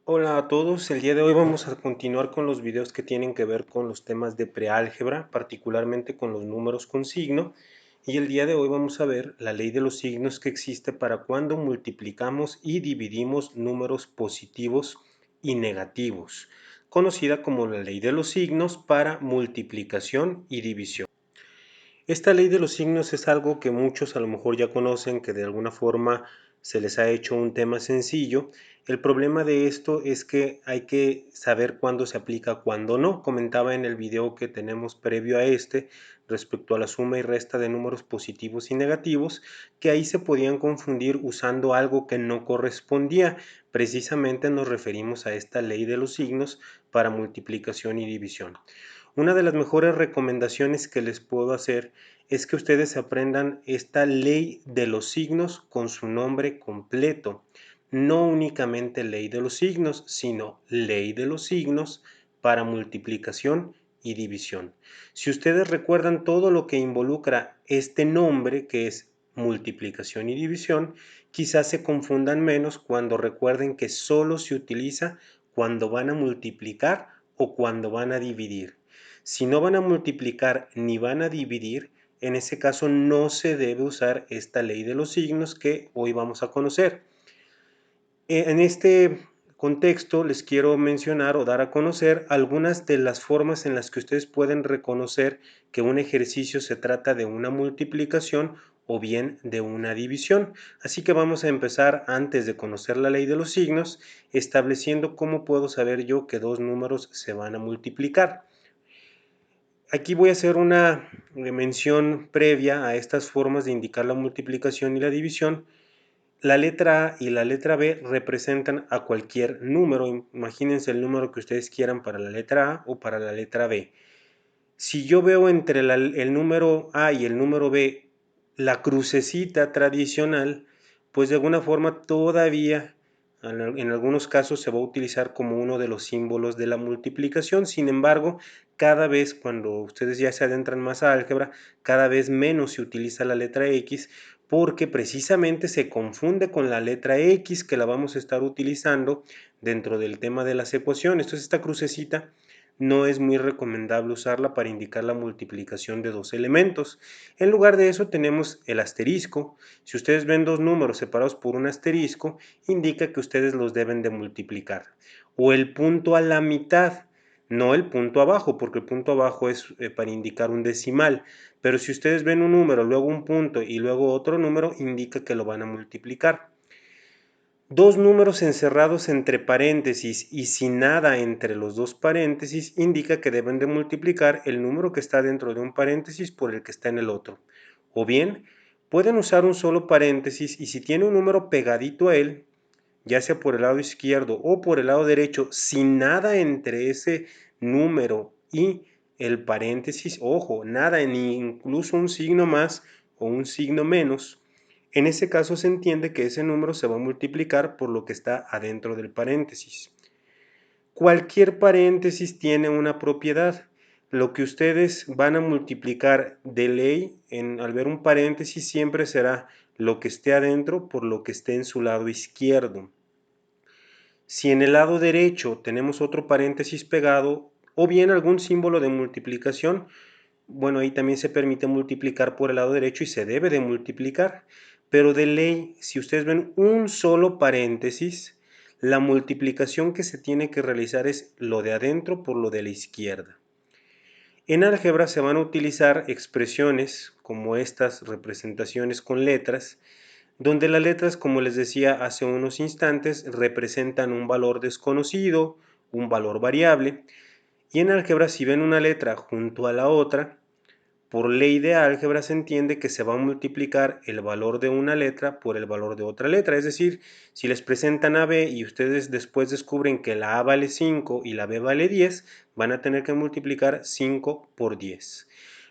Hola a todos, el día de hoy vamos a continuar con los videos que tienen que ver con los temas de preálgebra, particularmente con los números con signo, y el día de hoy vamos a ver la ley de los signos que existe para cuando multiplicamos y dividimos números positivos y negativos, conocida como la ley de los signos para multiplicación y división. Esta ley de los signos es algo que muchos a lo mejor ya conocen, que de alguna forma se les ha hecho un tema sencillo. El problema de esto es que hay que saber cuándo se aplica, cuándo no. Comentaba en el video que tenemos previo a este respecto a la suma y resta de números positivos y negativos, que ahí se podían confundir usando algo que no correspondía. Precisamente nos referimos a esta ley de los signos para multiplicación y división. Una de las mejores recomendaciones que les puedo hacer es que ustedes aprendan esta ley de los signos con su nombre completo. No únicamente ley de los signos, sino ley de los signos para multiplicación y división. Si ustedes recuerdan todo lo que involucra este nombre, que es multiplicación y división, quizás se confundan menos cuando recuerden que solo se utiliza cuando van a multiplicar o cuando van a dividir. Si no van a multiplicar ni van a dividir, en ese caso no se debe usar esta ley de los signos que hoy vamos a conocer. En este contexto les quiero mencionar o dar a conocer algunas de las formas en las que ustedes pueden reconocer que un ejercicio se trata de una multiplicación o bien de una división. Así que vamos a empezar, antes de conocer la ley de los signos, estableciendo cómo puedo saber yo que dos números se van a multiplicar. Aquí voy a hacer una mención previa a estas formas de indicar la multiplicación y la división. La letra A y la letra B representan a cualquier número. Imagínense el número que ustedes quieran para la letra A o para la letra B. Si yo veo entre el número A y el número B la crucecita tradicional, pues de alguna forma todavía en algunos casos se va a utilizar como uno de los símbolos de la multiplicación. Sin embargo, cada vez cuando ustedes ya se adentran más a álgebra, cada vez menos se utiliza la letra X porque precisamente se confunde con la letra X que la vamos a estar utilizando dentro del tema de las ecuaciones. Entonces esta crucecita no es muy recomendable usarla para indicar la multiplicación de dos elementos. En lugar de eso tenemos el asterisco. Si ustedes ven dos números separados por un asterisco, indica que ustedes los deben de multiplicar. O el punto a la mitad, no el punto abajo, porque el punto abajo es para indicar un decimal. Pero si ustedes ven un número, luego un punto y luego otro número, indica que lo van a multiplicar. Dos números encerrados entre paréntesis y sin nada entre los dos paréntesis indica que deben de multiplicar el número que está dentro de un paréntesis por el que está en el otro. O bien, pueden usar un solo paréntesis y si tiene un número pegadito a él, ya sea por el lado izquierdo o por el lado derecho, sin nada entre ese número y el paréntesis, ojo, nada, ni incluso un signo más o un signo menos, en ese caso se entiende que ese número se va a multiplicar por lo que está adentro del paréntesis. Cualquier paréntesis tiene una propiedad. Lo que ustedes van a multiplicar de ley al ver un paréntesis siempre será lo que esté adentro por lo que esté en su lado izquierdo. Si en el lado derecho tenemos otro paréntesis pegado o bien algún símbolo de multiplicación, bueno, ahí también se permite multiplicar por el lado derecho y se debe de multiplicar. Pero de ley, si ustedes ven un solo paréntesis, la multiplicación que se tiene que realizar es lo de adentro por lo de la izquierda. En álgebra se van a utilizar expresiones como estas representaciones con letras, donde las letras, como les decía hace unos instantes, representan un valor desconocido, un valor variable, y en álgebra si ven una letra junto a la otra, por ley de álgebra se entiende que se va a multiplicar el valor de una letra por el valor de otra letra. Es decir, si les presentan a B y ustedes después descubren que la A vale 5 y la B vale 10, van a tener que multiplicar 5 por 10.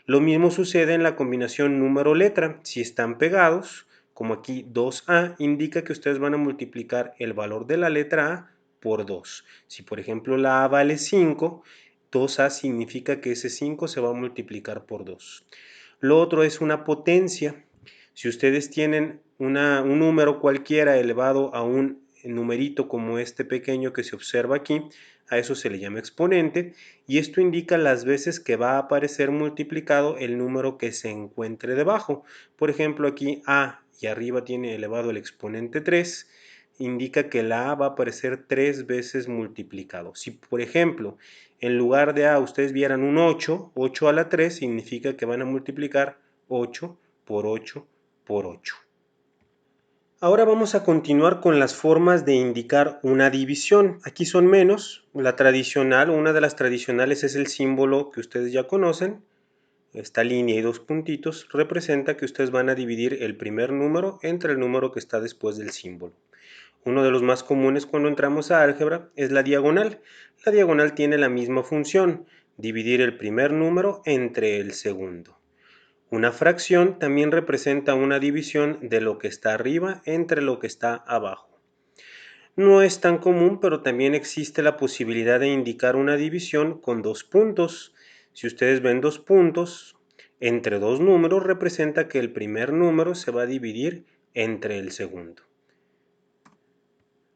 Lo mismo sucede en la combinación número-letra. Si están pegados, como aquí 2A, indica que ustedes van a multiplicar el valor de la letra A por 2. Si por ejemplo la A vale 5, 2A significa que ese 5 se va a multiplicar por 2. Lo otro es una potencia. Si ustedes tienen un número cualquiera elevado a un numerito como este pequeño que se observa aquí, a eso se le llama exponente, y esto indica las veces que va a aparecer multiplicado el número que se encuentre debajo. Por ejemplo, aquí A y arriba tiene elevado el exponente 3, indica que la A va a aparecer 3 veces multiplicado. Si, por ejemplo, en lugar de A ustedes vieran un 8, 8 a la 3 significa que van a multiplicar 8 por 8 por 8. Ahora vamos a continuar con las formas de indicar una división. Aquí son menos. La tradicional, una de las tradicionales es el símbolo que ustedes ya conocen. Esta línea y dos puntitos representa que ustedes van a dividir el primer número entre el número que está después del símbolo. Uno de los más comunes cuando entramos a álgebra es la diagonal. La diagonal tiene la misma función, dividir el primer número entre el segundo. Una fracción también representa una división de lo que está arriba entre lo que está abajo. No es tan común, pero también existe la posibilidad de indicar una división con dos puntos. Si ustedes ven dos puntos entre dos números, representa que el primer número se va a dividir entre el segundo.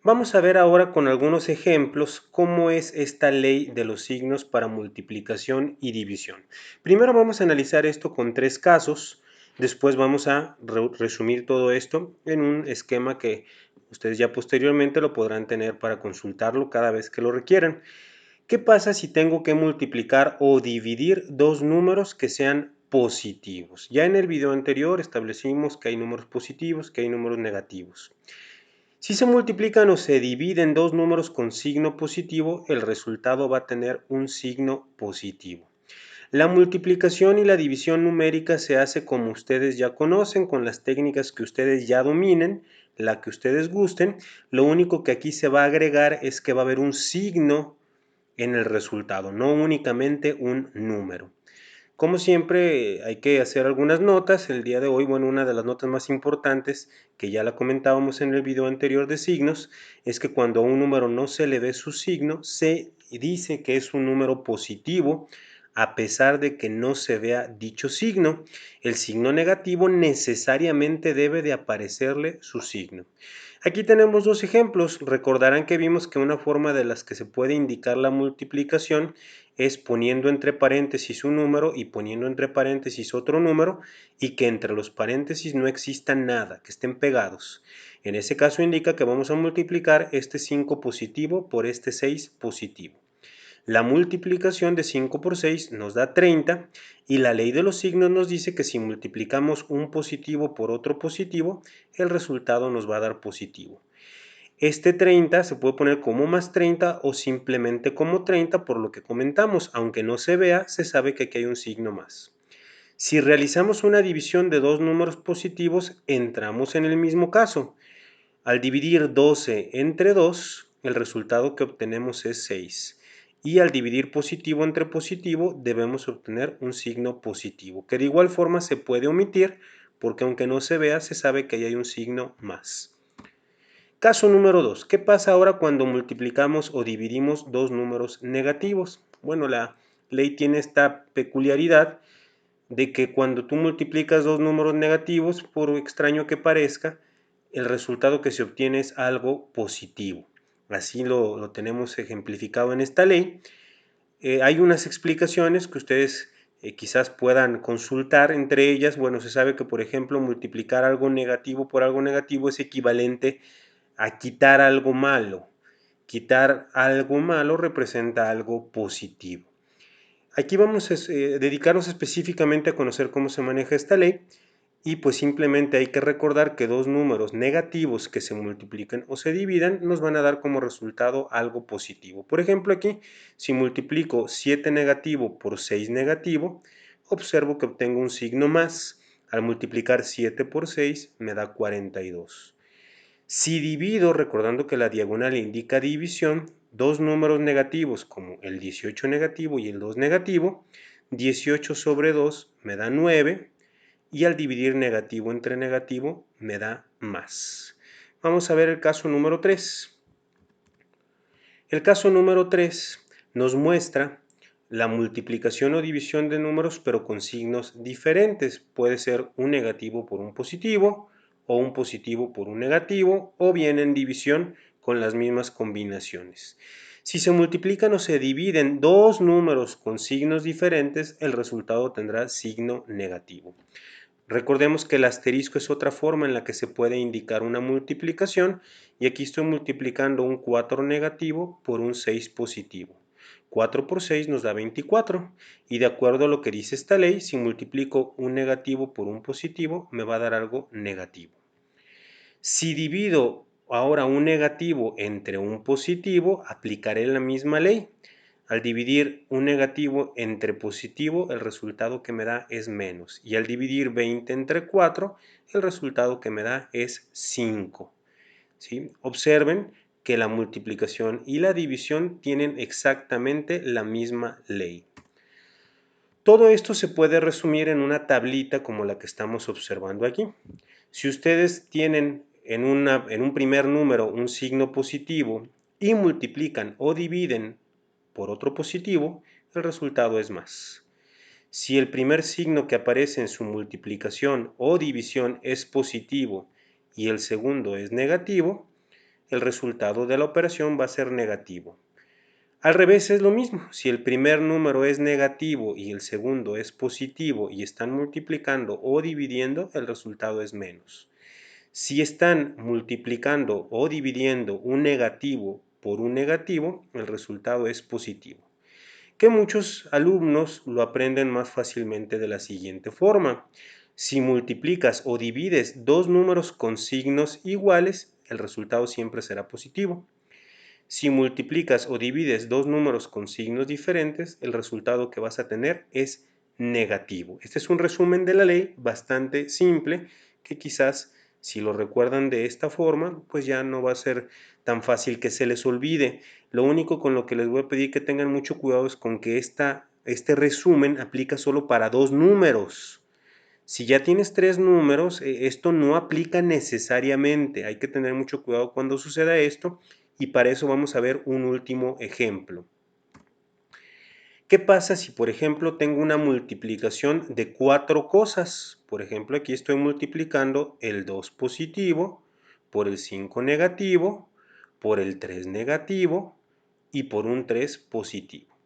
Vamos a ver ahora con algunos ejemplos cómo es esta ley de los signos para multiplicación y división. Primero vamos a analizar esto con tres casos, después vamos a resumir todo esto en un esquema que ustedes ya posteriormente lo podrán tener para consultarlo cada vez que lo requieran. ¿Qué pasa si tengo que multiplicar o dividir dos números que sean positivos? Ya en el video anterior establecimos que hay números positivos, que hay números negativos. Si se multiplican o se dividen dos números con signo positivo, el resultado va a tener un signo positivo. La multiplicación y la división numérica se hace como ustedes ya conocen, con las técnicas que ustedes ya dominen, la que ustedes gusten. Lo único que aquí se va a agregar es que va a haber un signo en el resultado, no únicamente un número. Como siempre, hay que hacer algunas notas. El día de hoy, bueno, una de las notas más importantes, que ya la comentábamos en el video anterior de signos, es que cuando a un número no se le ve su signo, se dice que es un número positivo, a pesar de que no se vea dicho signo. El signo negativo necesariamente debe de aparecerle su signo. Aquí tenemos dos ejemplos. Recordarán que vimos que una forma de las que se puede indicar la multiplicación es poniendo entre paréntesis un número y poniendo entre paréntesis otro número y que entre los paréntesis no exista nada, que estén pegados. En ese caso indica que vamos a multiplicar este 5 positivo por este 6 positivo. La multiplicación de 5 por 6 nos da 30 y la ley de los signos nos dice que si multiplicamos un positivo por otro positivo, el resultado nos va a dar positivo. Este 30 se puede poner como más 30 o simplemente como 30 por lo que comentamos. Aunque no se vea, se sabe que aquí hay un signo más. Si realizamos una división de dos números positivos, entramos en el mismo caso. Al dividir 12 entre 2, el resultado que obtenemos es 6. Y al dividir positivo entre positivo, debemos obtener un signo positivo, que de igual forma se puede omitir, porque aunque no se vea, se sabe que ahí hay un signo más. Caso número 2. ¿Qué pasa ahora cuando multiplicamos o dividimos dos números negativos? Bueno, la ley tiene esta peculiaridad de que cuando tú multiplicas dos números negativos, por extraño que parezca, el resultado que se obtiene es algo positivo. Así lo tenemos ejemplificado en esta ley. Hay unas explicaciones que ustedes quizás puedan consultar. Entre ellas, bueno, se sabe que, por ejemplo, multiplicar algo negativo por algo negativo es equivalente a quitar algo malo. Quitar algo malo representa algo positivo. Aquí vamos a dedicarnos específicamente a conocer cómo se maneja esta ley y pues simplemente hay que recordar que dos números negativos que se multiplican o se dividan nos van a dar como resultado algo positivo. Por ejemplo aquí, si multiplico 7 negativo por 6 negativo, observo que obtengo un signo más. Al multiplicar 7 por 6 me da 42. Si divido, recordando que la diagonal indica división, dos números negativos como el 18 negativo y el 2 negativo, 18 sobre 2 me da 9 y al dividir negativo entre negativo me da más. Vamos a ver el caso número 3. El caso número 3 nos muestra la multiplicación o división de números pero con signos diferentes. Puede ser un negativo por un positivo o un positivo por un negativo o bien en división con las mismas combinaciones. Si se multiplican o se dividen dos números con signos diferentes, el resultado tendrá signo negativo. Recordemos que el asterisco es otra forma en la que se puede indicar una multiplicación y aquí estoy multiplicando un 4 negativo por un 6 positivo. 4 por 6 nos da 24 y de acuerdo a lo que dice esta ley, si multiplico un negativo por un positivo me va a dar algo negativo. Si divido ahora un negativo entre un positivo, aplicaré la misma ley. Al dividir un negativo entre positivo, el resultado que me da es menos. Y al dividir 20 entre 4, el resultado que me da es 5. ¿Sí? Observen que la multiplicación y la división tienen exactamente la misma ley. Todo esto se puede resumir en una tablita como la que estamos observando aquí. Si ustedes tienen en un primer número un signo positivo y multiplican o dividen por otro positivo, el resultado es más. Si el primer signo que aparece en su multiplicación o división es positivo y el segundo es negativo, el resultado de la operación va a ser negativo. Al revés es lo mismo, si el primer número es negativo y el segundo es positivo y están multiplicando o dividiendo, el resultado es menos. Si están multiplicando o dividiendo un negativo por un negativo, el resultado es positivo. Que muchos alumnos lo aprenden más fácilmente de la siguiente forma. Si multiplicas o divides dos números con signos iguales, el resultado siempre será positivo. Si multiplicas o divides dos números con signos diferentes, el resultado que vas a tener es negativo. Este es un resumen de la ley bastante simple que quizás si lo recuerdan de esta forma, pues ya no va a ser tan fácil que se les olvide. Lo único con lo que les voy a pedir que tengan mucho cuidado es con que este resumen aplica solo para dos números. Si ya tienes tres números, esto no aplica necesariamente. Hay que tener mucho cuidado cuando suceda esto y para eso vamos a ver un último ejemplo. ¿Qué pasa si, por ejemplo, tengo una multiplicación de cuatro cosas? Por ejemplo, aquí estoy multiplicando el 2 positivo por el 5 negativo, por el 3 negativo y por un 3 positivo.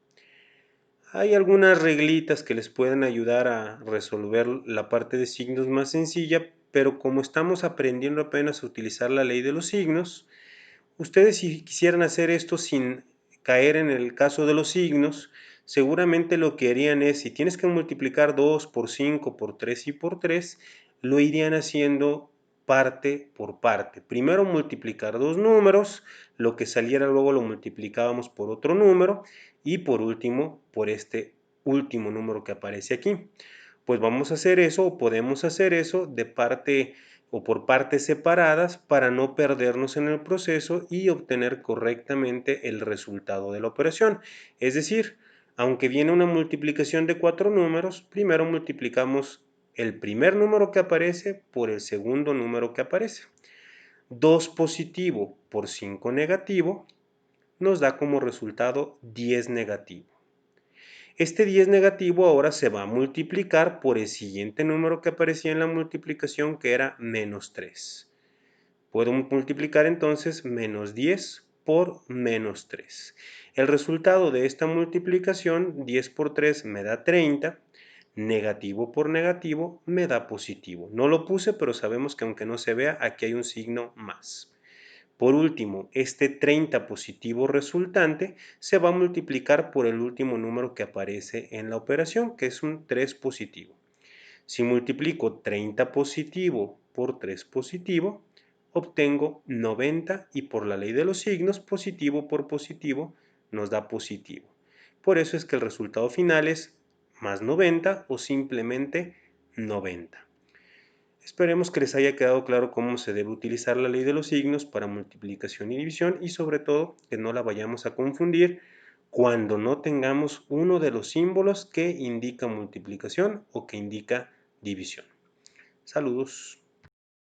Hay algunas reglitas que les pueden ayudar a resolver la parte de signos más sencilla, pero como estamos aprendiendo apenas a utilizar la ley de los signos, ustedes si quisieran hacer esto sin caer en el caso de los signos, seguramente lo que harían es, si tienes que multiplicar 2 por 5, por 3 y por 3, lo irían haciendo parte por parte. Primero multiplicar dos números, lo que saliera luego lo multiplicábamos por otro número y por último por este último número que aparece aquí. Pues vamos a hacer eso o podemos hacer eso de parte o por partes separadas para no perdernos en el proceso y obtener correctamente el resultado de la operación. Es decir, aunque viene una multiplicación de cuatro números, primero multiplicamos el primer número que aparece por el segundo número que aparece. 2 positivo por 5 negativo nos da como resultado 10 negativo. Este 10 negativo ahora se va a multiplicar por el siguiente número que aparecía en la multiplicación, que era menos 3. Puedo multiplicar entonces menos 10 por menos 3. El resultado de esta multiplicación, 10 por 3 me da 30, negativo por negativo me da positivo. No lo puse, pero sabemos que aunque no se vea, aquí hay un signo más. Por último, este 30 positivo resultante se va a multiplicar por el último número que aparece en la operación, que es un 3 positivo. Si multiplico 30 positivo por 3 positivo, obtengo 90 y por la ley de los signos, positivo por positivo nos da positivo. Por eso es que el resultado final es más 90 o simplemente 90. Esperemos que les haya quedado claro cómo se debe utilizar la ley de los signos para multiplicación y división y sobre todo que no la vayamos a confundir cuando no tengamos uno de los símbolos que indica multiplicación o que indica división. Saludos.